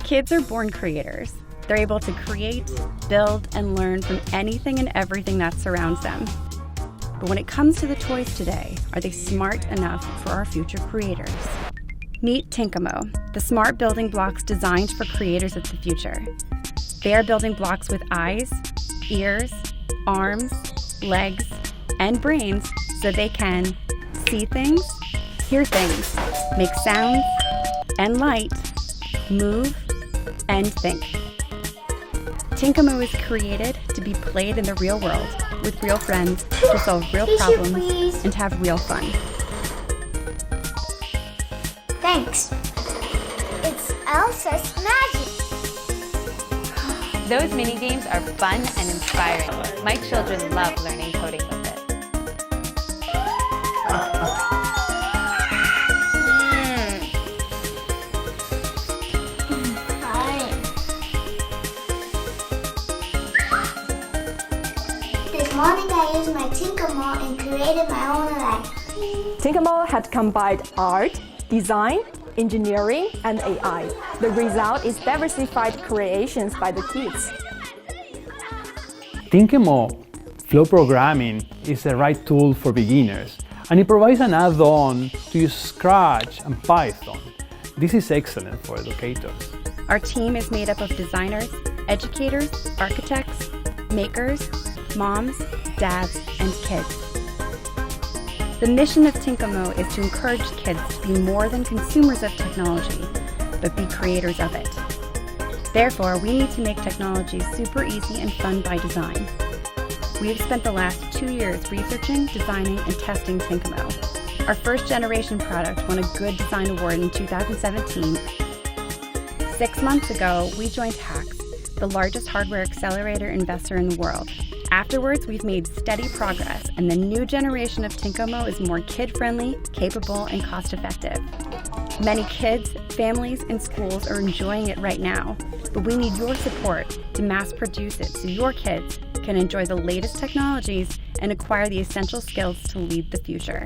Kids are born creators. They're able to create, build, and learn from anything and everything that surrounds them. But when it comes to the toys today, are they smart enough for our future creators? Meet Tinkamo, the smart building blocks designed for creators of the future. They are building blocks with eyes, ears, arms, legs, and brains so they can see things, hear things, make sounds, and light, move, and think. Tinkamo is created to be played in the real world with real friends to solve real problems and have real fun. Thanks. It's Elsa's magic. Those mini games are fun and inspiring. My children love learning coding with it. This morning I used my Tinkamo and created my own leg. Tinkamo had combined art, design, engineering, and AI. The result is diversified creations by the kids. Tinkamo Flow Programming is the right tool for beginners, and it provides an add-on to use Scratch and Python. This is excellent for educators. Our team is made up of designers, educators, architects, makers, moms, dads, and kids. The mission of Tinkamo is to encourage kids to be more than consumers of technology, but be creators of it. Therefore, we need to make technology super easy and fun by design. We have spent the last 2 years researching, designing, and testing Tinkamo. Our first generation product won a Good Design Award in 2017. 6 months ago, we joined HAX, the largest hardware accelerator investor in the world. Afterwards, we've made steady progress, and the new generation of Tinkamo is more kid-friendly, capable, and cost-effective. Many kids, families, and schools are enjoying it right now, but we need your support to mass produce it so your kids can enjoy the latest technologies and acquire the essential skills to lead the future.